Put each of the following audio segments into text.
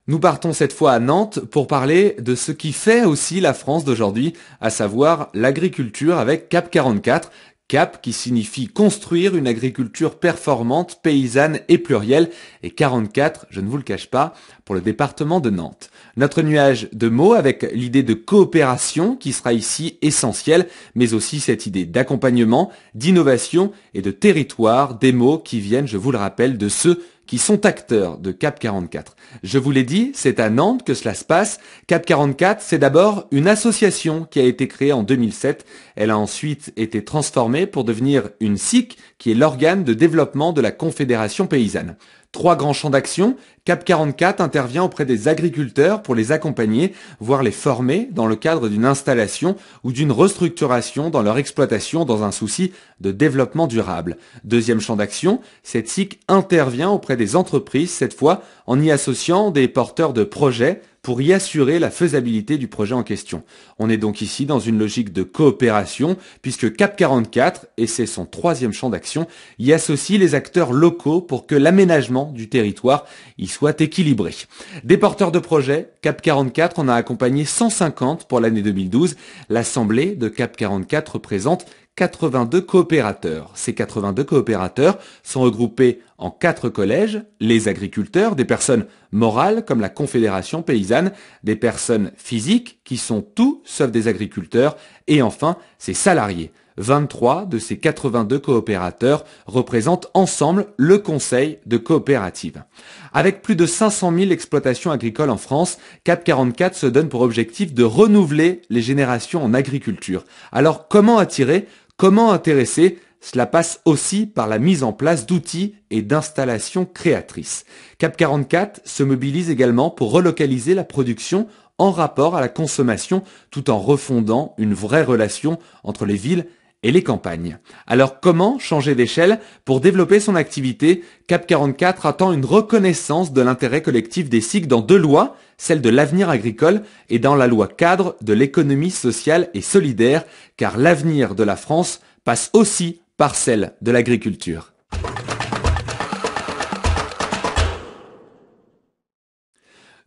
Nous partons cette fois à Nantes pour parler de ce qui fait aussi la France d'aujourd'hui, à savoir l'agriculture avec CAP 44. CAP qui signifie construire une agriculture performante, paysanne et plurielle, et 44, je ne vous le cache pas, pour le département de Nantes. Notre nuage de mots avec l'idée de coopération qui sera ici essentielle, mais aussi cette idée d'accompagnement, d'innovation et de territoire, des mots qui viennent, je vous le rappelle, de ceux qui sont acteurs de CAP 44. Je vous l'ai dit, c'est à Nantes que cela se passe. CAP 44, c'est d'abord une association qui a été créée en 2007. Elle a ensuite été transformée pour devenir une SIC, qui est l'organe de développement de la Confédération paysanne. 3 grands champs d'action. CAP 44 intervient auprès des agriculteurs pour les accompagner, voire les former dans le cadre d'une installation ou d'une restructuration dans leur exploitation dans un souci de développement durable. Deuxième champ d'action, cette SIC intervient auprès des entreprises, cette fois en y associant des porteurs de projets pour y assurer la faisabilité du projet en question. On est donc ici dans une logique de coopération puisque CAP 44, et c'est son 3e champ d'action, y associe les acteurs locaux pour que l'aménagement du territoire y soit équilibré. Des porteurs de projets, CAP 44 en a accompagné 150 pour l'année 2012. L'assemblée de CAP 44 représente 82 coopérateurs. Ces 82 coopérateurs sont regroupés en 4 collèges, les agriculteurs, des personnes morales comme la Confédération paysanne, des personnes physiques qui sont tout sauf des agriculteurs, et enfin ces salariés. 23 de ces 82 coopérateurs représentent ensemble le conseil de coopérative. Avec plus de 500 000 exploitations agricoles en France, CAP 44 se donne pour objectif de renouveler les générations en agriculture. Alors comment attirer, comment intéresser ? Cela passe aussi par la mise en place d'outils et d'installations créatrices. CAP 44 se mobilise également pour relocaliser la production en rapport à la consommation tout en refondant une vraie relation entre les villes et les campagnes. Alors comment changer d'échelle? Pour développer son activité, CAP 44 attend une reconnaissance de l'intérêt collectif des SIC dans 2 lois, celle de l'avenir agricole et dans la loi cadre de l'économie sociale et solidaire, car l'avenir de la France passe aussi par celle de l'agriculture.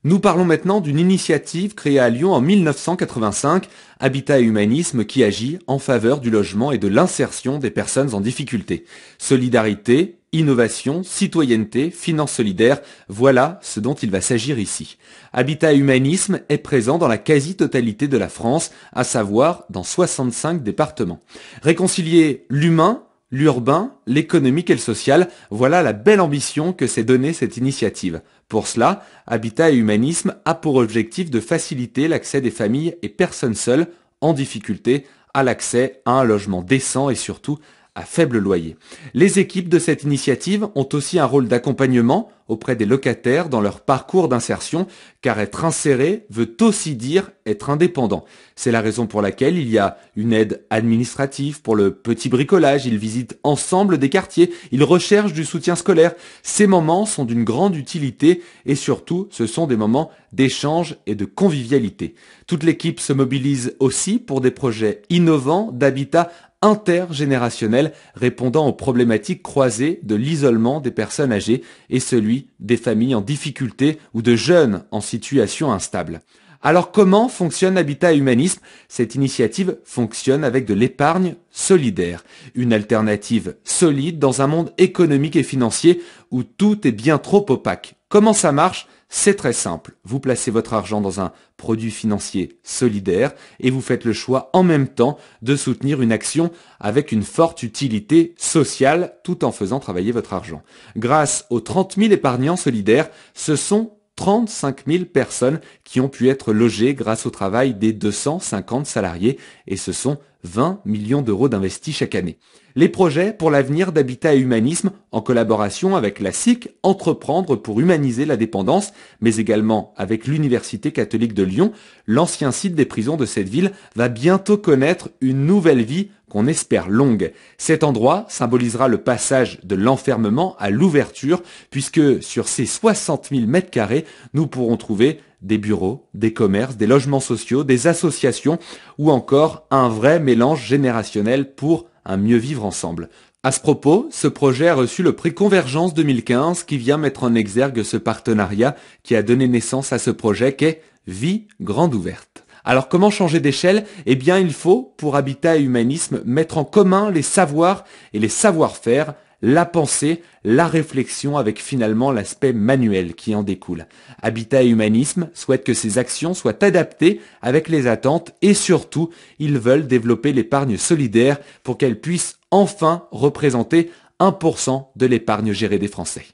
Nous parlons maintenant d'une initiative créée à Lyon en 1985, Habitat et Humanisme, qui agit en faveur du logement et de l'insertion des personnes en difficulté. Solidarité, innovation, citoyenneté, finance solidaire, voilà ce dont il va s'agir ici. Habitat et Humanisme est présent dans la quasi-totalité de la France, à savoir dans 65 départements. Réconcilier l'humain, l'urbain, l'économique et le social, voilà la belle ambition que s'est donnée cette initiative. Pour cela, Habitat et Humanisme a pour objectif de faciliter l'accès des familles et personnes seules en difficulté à l'accès à un logement décent et surtout à faible loyer. Les équipes de cette initiative ont aussi un rôle d'accompagnement auprès des locataires dans leur parcours d'insertion, car être inséré veut aussi dire être indépendant. C'est la raison pour laquelle il y a une aide administrative pour le petit bricolage, ils visitent ensemble des quartiers, ils recherchent du soutien scolaire. Ces moments sont d'une grande utilité et surtout, ce sont des moments d'échange et de convivialité. Toute l'équipe se mobilise aussi pour des projets innovants d'habitat intergénérationnel répondant aux problématiques croisées de l'isolement des personnes âgées et celui des familles en difficulté ou de jeunes en situation instable. Alors comment fonctionne Habitat et Humanisme? Cette initiative fonctionne avec de l'épargne solidaire, une alternative solide dans un monde économique et financier où tout est bien trop opaque. Comment ça marche? C'est très simple. Vous placez votre argent dans un produit financier solidaire et vous faites le choix en même temps de soutenir une action avec une forte utilité sociale tout en faisant travailler votre argent. Grâce aux 30 000 épargnants solidaires, ce sont 35 000 personnes qui ont pu être logées grâce au travail des 250 salariés et ce sont 20 millions d'euros d'investis chaque année. Les projets pour l'avenir d'Habitat et Humanisme, en collaboration avec la SIC, Entreprendre pour humaniser la dépendance, mais également avec l'Université catholique de Lyon, l'ancien site des prisons de cette ville va bientôt connaître une nouvelle vie qu'on espère longue. Cet endroit symbolisera le passage de l'enfermement à l'ouverture, puisque sur ces 60 000 mètres carrés, nous pourrons trouver des bureaux, des commerces, des logements sociaux, des associations ou encore un vrai mélange générationnel pour un mieux vivre ensemble. À ce propos, ce projet a reçu le prix Convergence 2015 qui vient mettre en exergue ce partenariat qui a donné naissance à ce projet qu'est Vie Grande Ouverte. Alors comment changer d'échelle? Eh bien il faut, pour Habitat et Humanisme, mettre en commun les savoirs et les savoir-faire, la pensée, la réflexion avec finalement l'aspect manuel qui en découle. Habitat et Humanisme souhaitent que ces actions soient adaptées avec les attentes et surtout, ils veulent développer l'épargne solidaire pour qu'elle puisse enfin représenter 1% de l'épargne gérée des Français.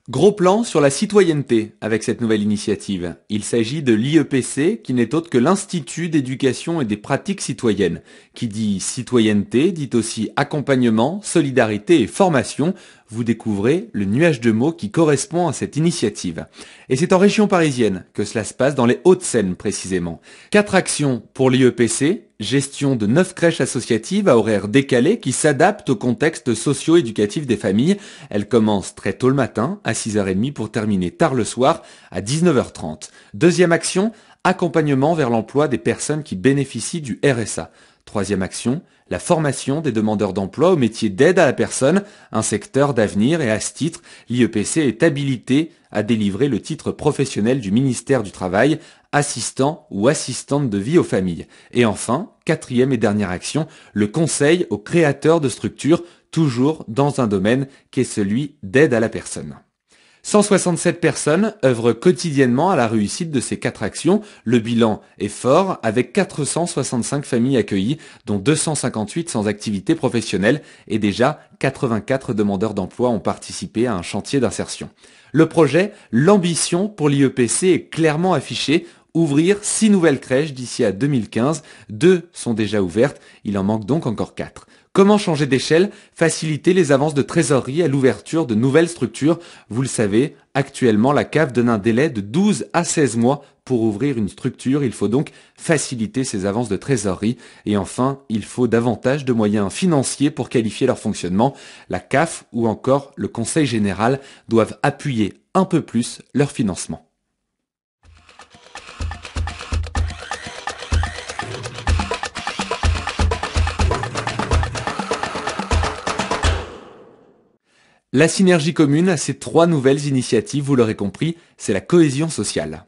Gros plan sur la citoyenneté avec cette nouvelle initiative. Il s'agit de l'IEPC qui n'est autre que l'Institut d'éducation et des pratiques citoyennes. Qui dit citoyenneté dit aussi accompagnement, solidarité et formation. Vous découvrez le nuage de mots qui correspond à cette initiative. Et c'est en région parisienne que cela se passe, dans les Hauts-de-Seine précisément. 4 actions pour l'IEPC, gestion de 9 crèches associatives à horaires décalés qui s'adaptent au contexte socio-éducatif des familles. Elles commencent très tôt le matin, à 6h30 pour terminer tard le soir, à 19h30. Deuxième action, accompagnement vers l'emploi des personnes qui bénéficient du RSA. Troisième action, la formation des demandeurs d'emploi au métier d'aide à la personne, un secteur d'avenir, et à ce titre, l'IEPC est habilité à délivrer le titre professionnel du ministère du Travail, assistant ou assistante de vie aux familles. Et enfin, quatrième et dernière action, le conseil aux créateurs de structures, toujours dans un domaine qui est celui d'aide à la personne. 167 personnes œuvrent quotidiennement à la réussite de ces 4 actions. Le bilan est fort avec 465 familles accueillies, dont 258 sans activité professionnelle et déjà 84 demandeurs d'emploi ont participé à un chantier d'insertion. Le projet, l'ambition pour l'IEPC est clairement affichée. Ouvrir 6 nouvelles crèches d'ici à 2015. 2 sont déjà ouvertes, il en manque donc encore 4. Comment changer d'échelle? Faciliter les avances de trésorerie à l'ouverture de nouvelles structures. Vous le savez, actuellement la CAF donne un délai de 12 à 16 mois pour ouvrir une structure. Il faut donc faciliter ces avances de trésorerie. Et enfin, il faut davantage de moyens financiers pour qualifier leur fonctionnement. La CAF ou encore le Conseil général doivent appuyer un peu plus leur financement. La synergie commune à ces 3 nouvelles initiatives, vous l'aurez compris, c'est la cohésion sociale.